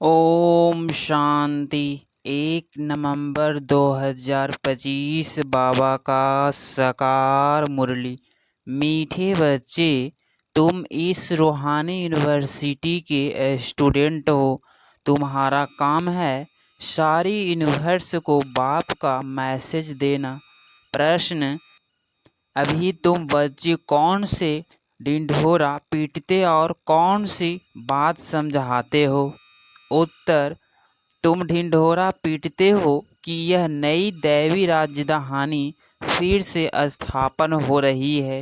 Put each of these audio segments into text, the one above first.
ओम शांति। 1 नवंबर 2025 बाबा का साकार मुरली। मीठे बच्चे, तुम इस रूहानी यूनिवर्सिटी के स्टूडेंट हो। तुम्हारा काम है सारी यूनिवर्स को बाप का मैसेज देना। प्रश्न: अभी तुम बच्चे कौन से ढिंढोरा पीटते और कौन सी बात समझाते हो? उत्तर: तुम ढिंढोरा पीटते हो कि यह नई दैवी राजधानी फिर से स्थापन हो रही है।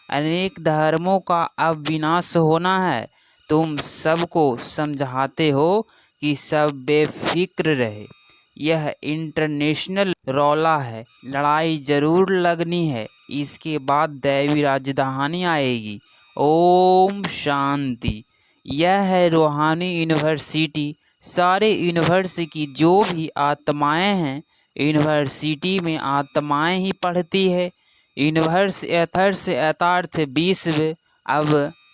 अनेक धर्मों का अब विनाश होना है। तुम सबको समझाते हो कि सब बेफिक्र रहे। यह इंटरनेशनल रौला है। लड़ाई जरूर लगनी है, इसके बाद दैवी राजधानी आएगी। ओम शांति। यह है रूहानी यूनिवर्सिटी। सारे यूनिवर्स की जो भी आत्माएं हैं, यूनिवर्सिटी में आत्माएं ही पढ़ती है। यूनिवर्स यथार्थ विश्व। अब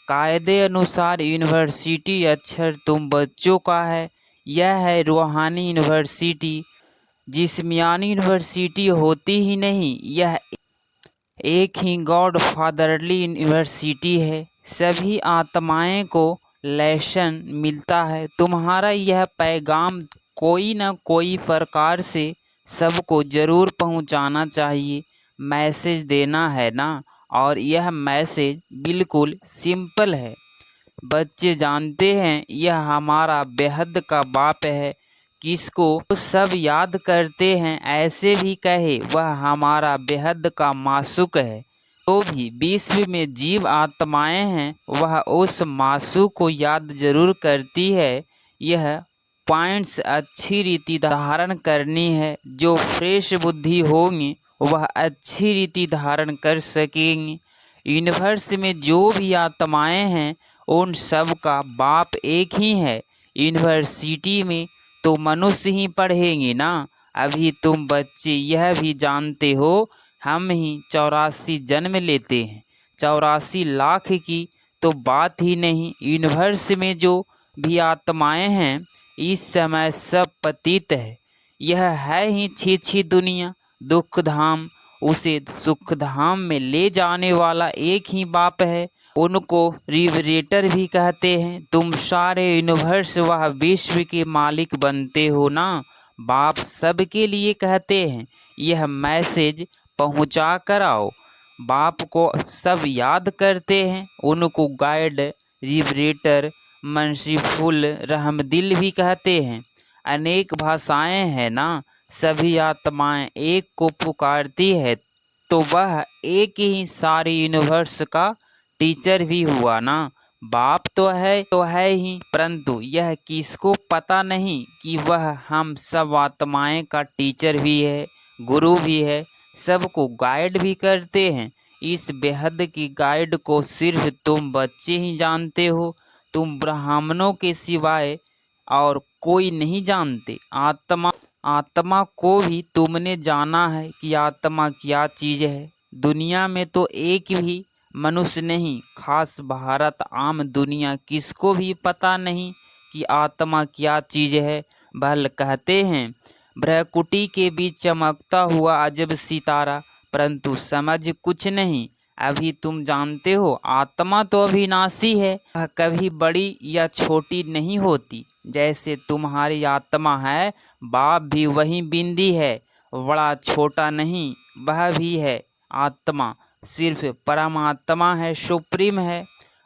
कायदे अनुसार यूनिवर्सिटी अक्षर तुम बच्चों का है। यह है रूहानी यूनिवर्सिटी। जिस्मानी यूनिवर्सिटी होती ही नहीं, यह एक ही गॉड फादरली यूनिवर्सिटी है। सभी आत्माएं को लेसन मिलता है। तुम्हारा यह पैगाम कोई न कोई प्रकार से सबको जरूर पहुंचाना चाहिए। मैसेज देना है ना, और यह मैसेज बिल्कुल सिंपल है। बच्चे जानते हैं यह हमारा बेहद का बाप है। किसको सब याद करते हैं, ऐसे भी कहे वह हमारा बेहद का मासूक है। तो भी विश्व में जीव आत्माएं हैं, वह उस मासूक को याद जरूर करती है। यह पॉइंट्स अच्छी रीति धारण करनी है। जो फ्रेश बुद्धि होंगे वह अच्छी रीति धारण कर सकेंगे। यूनिवर्स में जो भी आत्माएं हैं, उन सब का बाप एक ही है। यूनिवर्सिटी में तो मनुष्य ही पढ़ेंगे ना। अभी तुम बच्चे यह भी जानते हो, हम ही 84 जन्म लेते हैं। 84 लाख की तो बात ही नहीं। यूनिवर्स में जो भी आत्माएं हैं, इस समय सब पतित है। यह है ही छी दुनिया, दुख धाम। उसे सुख धाम में ले जाने वाला एक ही बाप है। उनको रिवरेटर भी कहते हैं। तुम सारे यूनिवर्स वह विश्व के मालिक बनते हो ना। बाप सबके लिए कहते हैं यह मैसेज पहुंचा कर आओ। बाप को सब याद करते हैं। उनको गाइड, रिवरेटर, मर्सीफुल, रहमदिल भी कहते हैं। अनेक भाषाएं हैं ना। सभी आत्माएं एक को पुकारती है, तो वह एक ही सारे यूनिवर्स का टीचर भी हुआ ना। बाप तो है ही, परंतु यह किसको पता नहीं कि वह हम सब आत्माएं का टीचर भी है, गुरु भी है, सबको गाइड भी करते हैं। इस बेहद की गाइड को सिर्फ तुम बच्चे ही जानते हो। तुम ब्राह्मणों के सिवाय और कोई नहीं जानते। आत्मा को भी तुमने जाना है कि आत्मा क्या चीज़ है। दुनिया में तो एक भी मनुष्य नहीं, खास भारत आम दुनिया किसको भी पता नहीं कि आत्मा क्या चीज़ है। भल कहते हैं भ्रकुटी के बीच चमकता हुआ अजब सितारा, परंतु समझ कुछ नहीं। अभी तुम जानते हो आत्मा तो अविनाशी है, वह कभी बड़ी या छोटी नहीं होती। जैसे तुम्हारी आत्मा है, बाप भी वही बिंदी है, बड़ा छोटा नहीं, वह भी है। आत्मा सिर्फ परमात्मा है, सुप्रीम है।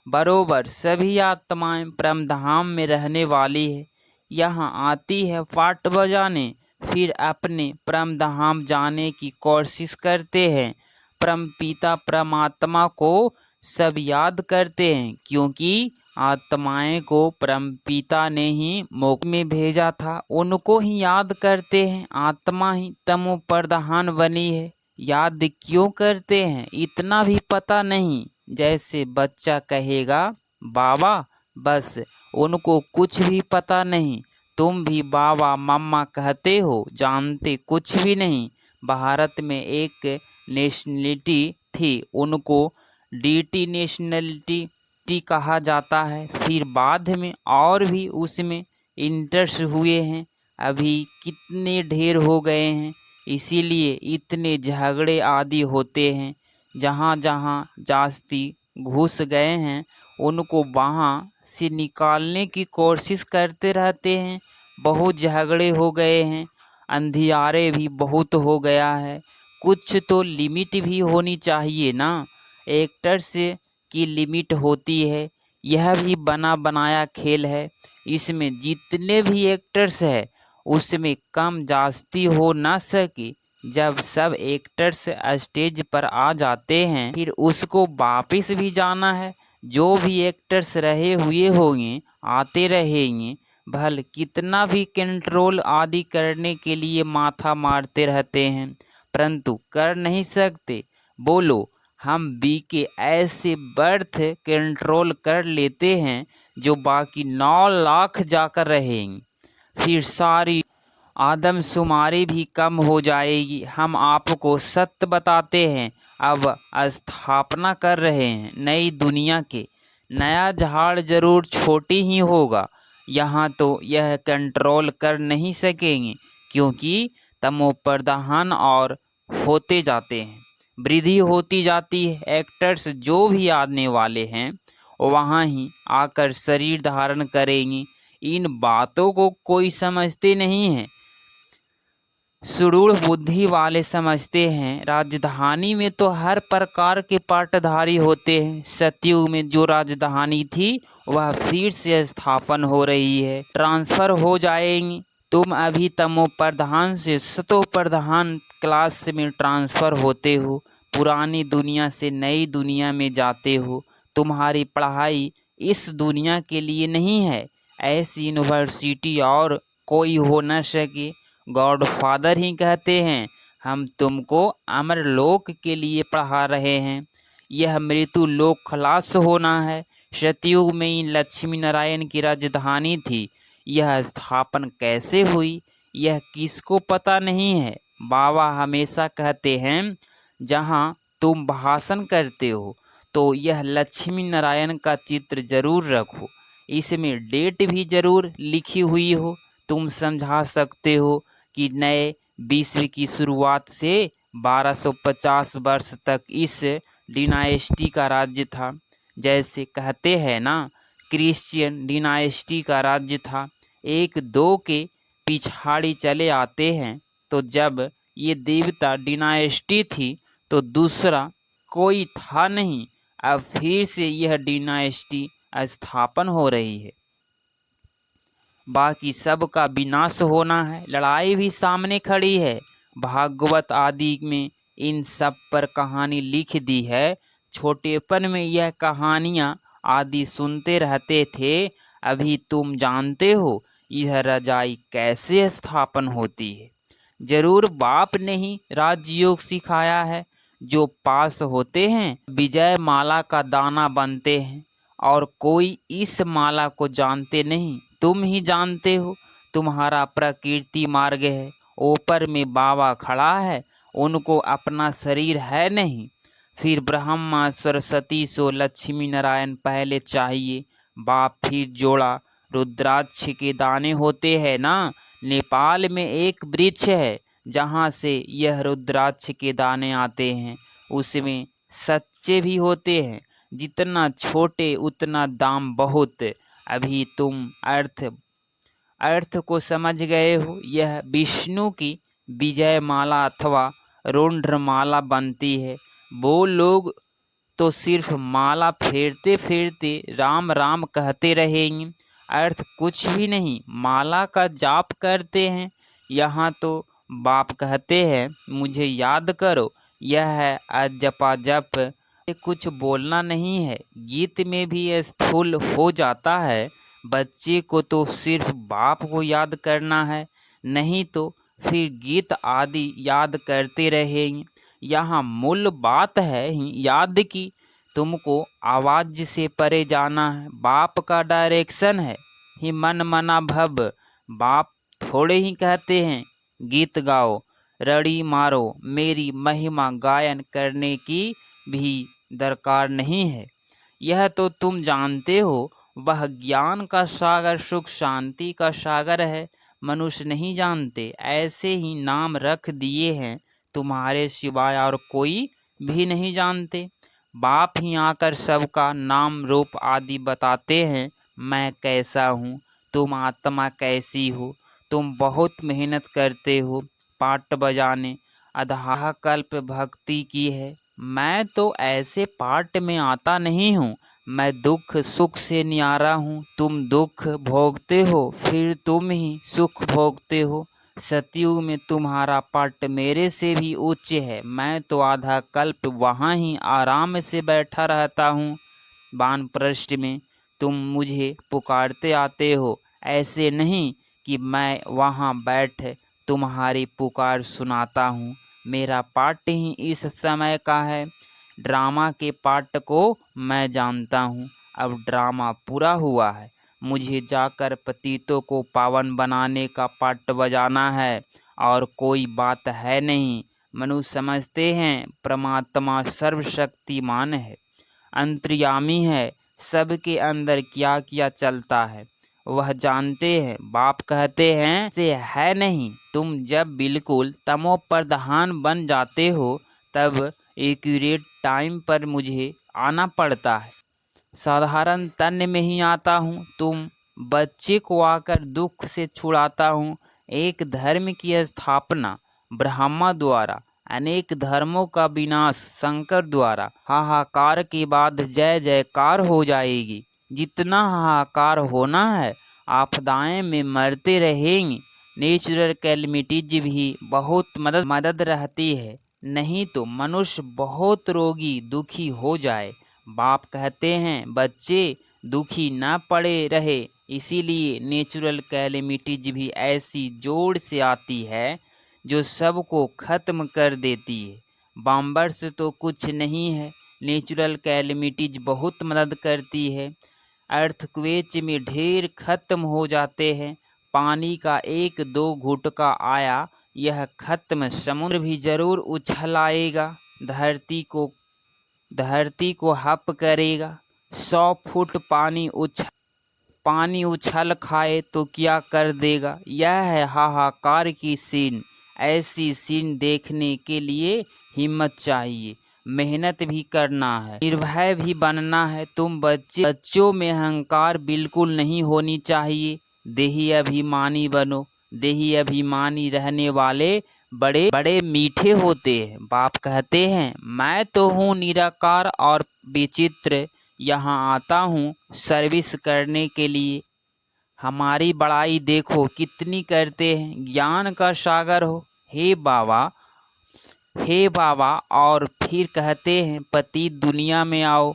बरोबर सभी आत्माएं परमधाम में रहने वाली है। यहाँ आती है पाट बजाने, फिर अपने परमधाम जाने की कोशिश करते हैं। परम पिता परमात्मा को सब याद करते हैं, क्योंकि आत्माएं को परम पिता ने ही मोक्ष में भेजा था। उनको ही याद करते हैं। आत्मा ही तमो प्रधान बनी है। याद क्यों करते हैं इतना भी पता नहीं। जैसे बच्चा कहेगा बाबा, बस उनको कुछ भी पता नहीं। तुम भी बाबा मम्मा कहते हो, जानते कुछ भी नहीं। भारत में एक नेशनलिटी थी, उनको डीटी नेशनलिटी कहा जाता है। फिर बाद में और भी उसमें इंटर्स हुए हैं, अभी कितने ढेर हो गए हैं, इसीलिए इतने झगड़े आदि होते हैं। जहाँ जहाँ जास्ती घुस गए हैं उनको वहाँ से निकालने की कोशिश करते रहते हैं। बहुत झगड़े हो गए हैं, अंधियारे भी बहुत हो गया है। कुछ तो लिमिट भी होनी चाहिए ना, एक्टर्स की लिमिट होती है। यह भी बना बनाया खेल है, इसमें जितने भी एक्टर्स है उसमें कम जास्ती हो ना सके। जब सब एक्टर्स स्टेज पर आ जाते हैं फिर उसको वापस भी जाना है। जो भी एक्टर्स रहे हुए होंगे आते रहेंगे, भले कितना भी कंट्रोल आदि करने के लिए माथा मारते रहते हैं परंतु कर नहीं सकते। बोलो, हम बी के ऐसे बर्थ कंट्रोल कर लेते हैं जो बाकी 9 लाख जाकर रहेंगे, फिर सारी आदमशुमारी भी कम हो जाएगी। हम आपको सत्य बताते हैं, अब स्थापना कर रहे हैं नई दुनिया के। नया झाड़ जरूर छोटी ही होगा, यहाँ तो यह कंट्रोल कर नहीं सकेंगे क्योंकि तमोप्रधान और होते जाते हैं, वृद्धि होती जाती है। एक्टर्स जो भी आने वाले हैं वहाँ ही आकर शरीर धारण करेंगे। इन बातों को कोई समझते नहीं है, सुदूर बुद्धि वाले समझते हैं। राजधानी में तो हर प्रकार के पाटधारी होते हैं। सतयुग में जो राजधानी थी वह फिर से स्थापन हो रही है, ट्रांसफर हो जाएंगी। तुम अभी तमो प्रधान से सतो प्रधान क्लास में ट्रांसफर होते हो, पुरानी दुनिया से नई दुनिया में जाते हो। तुम्हारी पढ़ाई इस दुनिया के लिए नहीं है, ऐसी यूनिवर्सिटी और कोई हो न सके। गॉडफादर ही कहते हैं हम तुमको अमरलोक के लिए पढ़ा रहे हैं, यह मृत्यु लोक खलास होना है। सतयुग में ही लक्ष्मी नारायण की राजधानी थी, यह स्थापन कैसे हुई यह किसको पता नहीं है। बाबा हमेशा कहते हैं जहाँ तुम भाषण करते हो तो यह लक्ष्मी नारायण का चित्र जरूर रखो, इसमें डेट भी जरूर लिखी हुई हो। तुम समझा सकते हो कि नए विश्व की शुरुआत से 1250 वर्ष तक इस डिनाइस्टी का राज्य था। जैसे कहते हैं ना, क्रिश्चियन डिनाइस्टी का राज्य था। एक दो के पिछाड़ी चले आते हैं, तो जब ये देवता डिनाइस्टी थी तो दूसरा कोई था नहीं। अब फिर से यह डिनाइस्टी स्थापन हो रही है, बाकी सब का विनाश होना है। लड़ाई भी सामने खड़ी है, भागवत आदि में इन सब पर कहानी लिख दी है। छोटेपन में यह कहानियाँ आदि सुनते रहते थे। अभी तुम जानते हो यह रजाई कैसे स्थापन होती है। जरूर बाप ने ही राजयोग सिखाया है। जो पास होते हैं विजय माला का दाना बनते हैं, और कोई इस माला को जानते नहीं, तुम ही जानते हो। तुम्हारा प्रकृति मार्ग है, ऊपर में बाबा खड़ा है, उनको अपना शरीर है नहीं। फिर ब्रह्मा सरस्वती सो लक्ष्मी नारायण पहले चाहिए, बाप फिर जोड़ा। रुद्राक्ष के दाने होते हैं ना, नेपाल में एक वृक्ष है जहाँ से यह रुद्राक्ष के दाने आते हैं, उसमें सच्चे भी होते हैं। जितना छोटे उतना दाम बहुत। अभी तुम अर्थ को समझ गए हो। यह विष्णु की विजय माला अथवा रुद्र माला बनती है। वो लोग तो सिर्फ माला फेरते फेरते राम राम कहते रहेंगे, अर्थ कुछ भी नहीं, माला का जाप करते हैं। यहाँ तो बाप कहते हैं मुझे याद करो, यह है अजपा जप। कुछ बोलना नहीं है, गीत में भी स्थूल हो जाता है। बच्चे को तो सिर्फ बाप को याद करना है, नहीं तो फिर गीत आदि याद करते रहेंगे। यहाँ मूल बात है याद की, तुमको आवाज से परे जाना है। बाप का डायरेक्शन है ही मन मना भव। बाप थोड़े ही कहते हैं गीत गाओ, रड़ी मारो, मेरी महिमा गायन करने की भी दरकार नहीं है। यह तो तुम जानते हो, वह ज्ञान का सागर, सुख शांति का सागर है। मनुष्य नहीं जानते, ऐसे ही नाम रख दिए हैं, तुम्हारे सिवाय और कोई भी नहीं जानते। बाप ही आकर सबका नाम रूप आदि बताते हैं। मैं कैसा हूँ, तुम आत्मा कैसी हो। तुम बहुत मेहनत करते हो पाठ बजाने, आधा कल्प भक्ति की है। मैं तो ऐसे पाठ में आता नहीं हूँ। मैं दुख सुख से न्यारा हूँ। तुम दुख भोगते हो, फिर तुम ही सुख भोगते हो। सतयुग में तुम्हारा पट मेरे से भी उच्च है। मैं तो आधा कल्प वहाँ ही आराम से बैठा रहता हूँ। वानप्रस्थ में तुम मुझे पुकारते आते हो, ऐसे नहीं कि मैं वहाँ बैठ तुम्हारी पुकार सुनाता हूँ। मेरा पाठ ही इस समय का है। ड्रामा के पाठ को मैं जानता हूँ। अब ड्रामा पूरा हुआ है, मुझे जाकर पतितों को पावन बनाने का पाठ बजाना है, और कोई बात है नहीं। मनुष्य समझते हैं परमात्मा सर्वशक्तिमान है, अंतर्यामी है, सबके अंदर क्या क्या चलता है वह जानते हैं। बाप कहते हैं से है नहीं। तुम जब बिल्कुल तमो प्रधान बन जाते हो, तब एक्यूरेट टाइम पर मुझे आना पड़ता है। साधारण तन में ही आता हूँ। तुम बच्चे को आकर दुख से छुड़ाता हूँ। एक धर्म की स्थापना ब्रह्मा द्वारा, अनेक धर्मों का विनाश शंकर द्वारा। हाहाकार के बाद जय जयकार हो जाएगी। जितना हाहाकार होना है, आपदाएं में मरते रहेंगे। नेचुरल कैलमिटीज भी बहुत मदद रहती है, नहीं तो मनुष्य बहुत रोगी दुखी हो जाए। बाप कहते हैं बच्चे दुखी ना पड़े रहे, इसीलिए नेचुरल कैलेमिटीज भी ऐसी जोर से आती है जो सबको खत्म कर देती है। बॉम्बर्स तो कुछ नहीं है, नेचुरल कैलेमिटीज बहुत मदद करती है। अर्थक्वेक में ढेर खत्म हो जाते हैं। पानी का एक दो घुटका आया, यह खत्म, समुद्र भी जरूर उछल आएगा। धरती को हप करेगा। 100 फुट पानी उछल खाए तो क्या कर देगा। यह है हाहाकार की सीन। ऐसी सीन देखने के लिए हिम्मत चाहिए, मेहनत भी करना है, निर्भय भी बनना है। तुम बच्चों में अहंकार बिल्कुल नहीं होनी चाहिए। देही अभिमानी बनो। देही अभिमानी रहने वाले बड़े बड़े मीठे होते हैं। बाप कहते हैं मैं तो हूँ निराकार और विचित्र, यहाँ आता हूँ सर्विस करने के लिए। हमारी बड़ाई देखो कितनी करते हैं। ज्ञान का सागर हो हे बाबा, हे बाबा। और फिर कहते हैं पति दुनिया में आओ।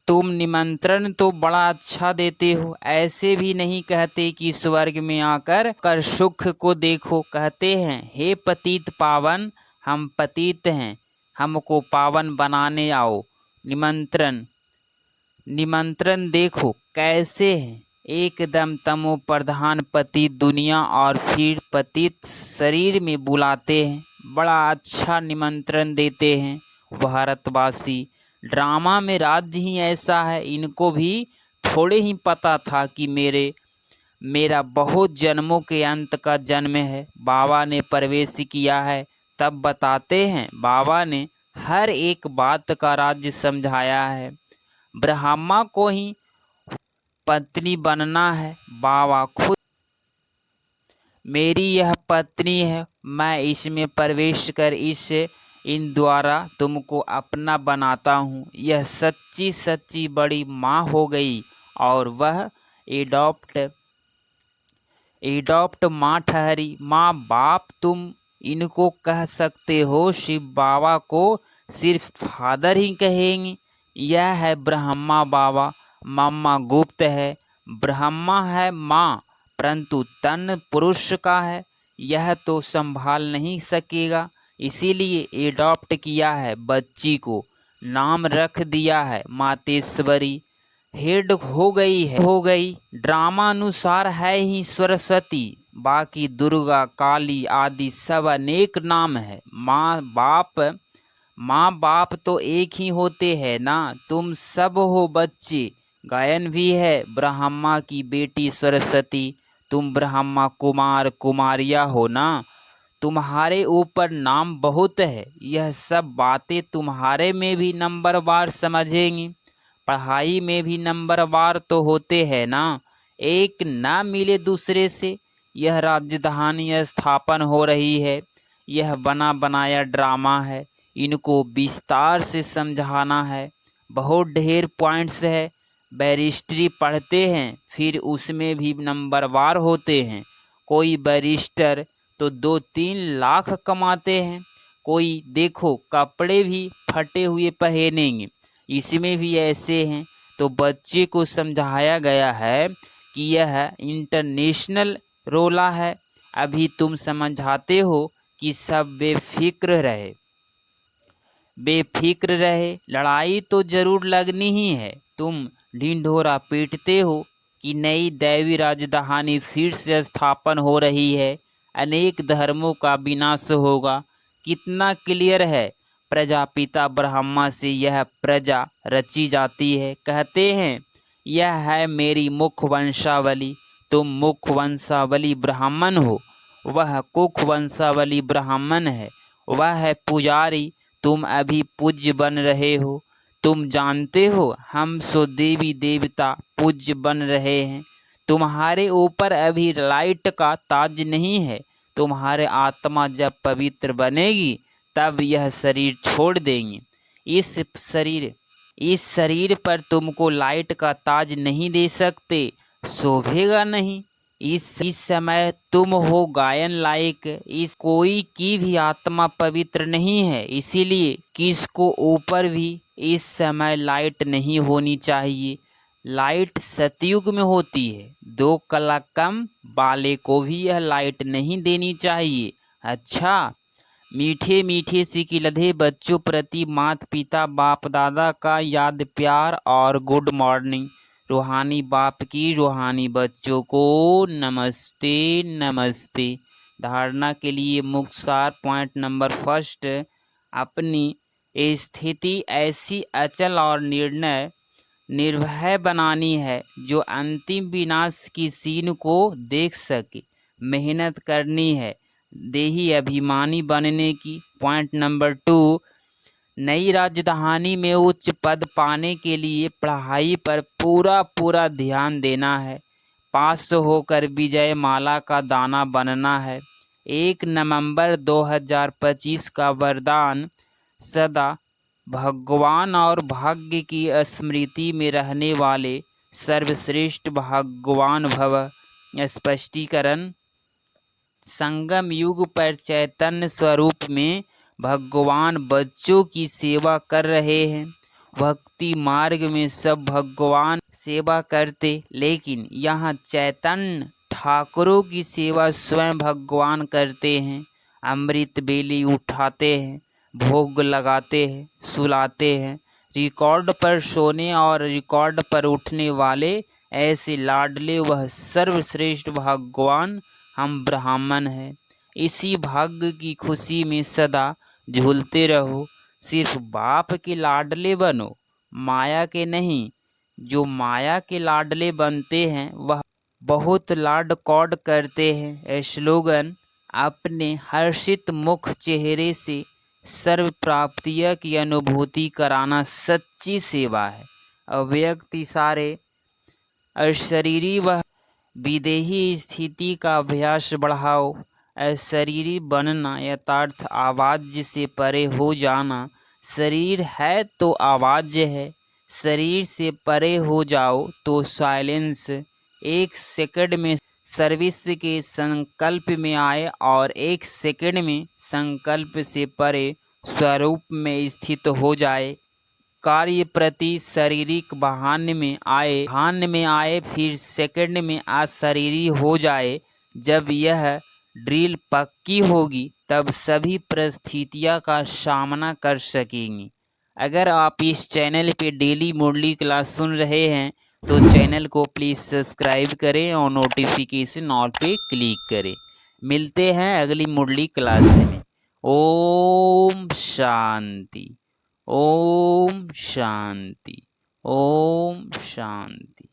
तुम निमंत्रण तो बड़ा अच्छा देते हो, ऐसे भी नहीं कहते कि स्वर्ग में आकर सुख को देखो। कहते हैं हे पतित पावन, हम पतित हैं, हमको पावन बनाने आओ। निमंत्रण देखो कैसे हैं, एकदम तमो प्रधान पति दुनिया, और फिर पतित शरीर में बुलाते हैं। बड़ा अच्छा निमंत्रण देते हैं भारतवासी। ड्रामा में राज्य ही ऐसा है। इनको भी थोड़े ही पता था कि मेरा बहुत जन्मों के अंत का जन्म है। बाबा ने प्रवेश किया है, तब बताते हैं। बाबा ने हर एक बात का राज्य समझाया है। ब्रह्मा को ही पत्नी बनना है। बाबा खुद मेरी यह पत्नी है, मैं इसमें प्रवेश कर इन द्वारा तुमको अपना बनाता हूँ। यह सच्ची सच्ची बड़ी माँ हो गई, और वह एडॉप्ट माँ ठहरी। माँ बाप तुम इनको कह सकते हो, शिव बाबा को सिर्फ फादर ही कहेंगे। यह है ब्रह्मा बाबा। मम्मा गुप्त है, ब्रह्मा है माँ, परंतु तन पुरुष का है, यह तो संभाल नहीं सकेगा। इसीलिए एडॉप्ट किया है बच्ची को, नाम रख दिया है मातेश्वरी। हेड हो गई। ड्रामा अनुसार है ही सरस्वती, बाकी दुर्गा काली आदि सब अनेक नाम है। माँ बाप तो एक ही होते हैं ना। तुम सब हो बच्चे, गायन भी है ब्रह्मा की बेटी सरस्वती, तुम ब्रह्मा कुमार कुमारिया हो ना। तुम्हारे ऊपर नाम बहुत है, यह सब बातें तुम्हारे में भी नंबरवार समझेंगी। पढ़ाई में भी नंबरवार तो होते हैं ना, एक ना मिले दूसरे से। यह राजधानी स्थापन हो रही है, यह बना बनाया ड्रामा है, इनको विस्तार से समझाना है। बहुत ढेर पॉइंट्स है। बैरिस्ट्री पढ़ते हैं फिर उसमें भी नंबरवार होते हैं। कोई बैरिस्टर तो 2-3 लाख कमाते हैं। कोई देखो कपड़े भी फटे हुए पहनेंगे, इसमें भी ऐसे हैं। तो बच्चे को समझाया गया है कि यह इंटरनेशनल रोला है। अभी तुम समझाते हो कि सब बेफिक्र रहे। लड़ाई तो जरूर लगनी ही है। तुम ढिंढोरा पीटते हो कि नई दैवी राजधानी फिर से स्थापन हो रही है, अनेक धर्मों का विनाश होगा। कितना क्लियर है। प्रजापिता ब्रह्मा से यह प्रजा रची जाती है। कहते हैं यह है मेरी मुख वंशावली। तुम मुख वंशावली ब्राह्मण हो, वह कुख वंशावली ब्राह्मण है। वह है पुजारी, तुम अभी पूज्य बन रहे हो। तुम जानते हो हम सो देवी देवता पूज्य बन रहे हैं। तुम्हारे ऊपर अभी लाइट का ताज नहीं है। तुम्हारे आत्मा जब पवित्र बनेगी तब यह शरीर छोड़ देंगे। इस शरीर पर तुमको लाइट का ताज नहीं दे सकते, शोभेगा नहीं। इस समय तुम हो गायन लायक। इस कोई की भी आत्मा पवित्र नहीं है, इसीलिए किसको ऊपर भी इस समय लाइट नहीं होनी चाहिए। लाइट सतयुग में होती है। 2 कला कम वाले को भी यह लाइट नहीं देनी चाहिए। अच्छा, मीठे मीठे सिकिलधे बच्चों प्रति माता पिता बाप दादा का याद प्यार और गुड मॉर्निंग। रूहानी बाप की रूहानी बच्चों को नमस्ते नमस्ते। धारणा के लिए मुख्य सार पॉइंट नंबर फर्स्ट, अपनी स्थिति ऐसी अचल और निर्भय बनानी है जो अंतिम विनाश की सीन को देख सके। मेहनत करनी है देही अभिमानी बनने की। पॉइंट नंबर 2, नई राजधानी में उच्च पद पाने के लिए पढ़ाई पर पूरा ध्यान देना है। पास होकर विजय माला का दाना बनना है। 1 नवंबर 2025 का वरदान, सदा भगवान और भाग्य की स्मृति में रहने वाले सर्वश्रेष्ठ भगवान भव। स्पष्टीकरण, संगम युग पर चैतन्य स्वरूप में भगवान बच्चों की सेवा कर रहे हैं। भक्ति मार्ग में सब भगवान सेवा करते, लेकिन यहाँ चैतन्य ठाकुरों की सेवा स्वयं भगवान करते हैं। अमृत बेली उठाते हैं, भोग लगाते हैं, सुलाते हैं। रिकॉर्ड पर सोने और रिकॉर्ड पर उठने वाले ऐसे लाडले वह सर्वश्रेष्ठ भगवान हम ब्राह्मण हैं। इसी भाग्य की खुशी में सदा झूलते रहो। सिर्फ बाप के लाडले बनो, माया के नहीं। जो माया के लाडले बनते हैं वह बहुत लाड कौड करते हैं। स्लोगन, अपने हर्षित मुख चेहरे से सर्व प्राप्तियों की अनुभूति कराना सच्ची सेवा है। अव्यक्त इशारे, अशरीरी व विदेही स्थिति का अभ्यास बढ़ाओ। अशरीरी बनना यथार्थ आवाज़ से परे हो जाना। शरीर है तो आवाज़ है, शरीर से परे हो जाओ तो साइलेंस। 1 सेकंड में सर्विस के संकल्प में आए और 1 सेकंड में संकल्प से परे स्वरूप में स्थित हो जाए। कार्य प्रति शारीरिक बहाने में आए फिर सेकंड में अशरीरी हो जाए। जब यह ड्रिल पक्की होगी तब सभी परिस्थितियों का सामना कर सकेंगी। अगर आप इस चैनल पे डेली मुरली क्लास सुन रहे हैं तो चैनल को प्लीज़ सब्सक्राइब करें और नोटिफिकेशन ऑल पे क्लिक करें। मिलते हैं अगली मुरली क्लास में। ओम शांति, ओम शांति, ओम शांति।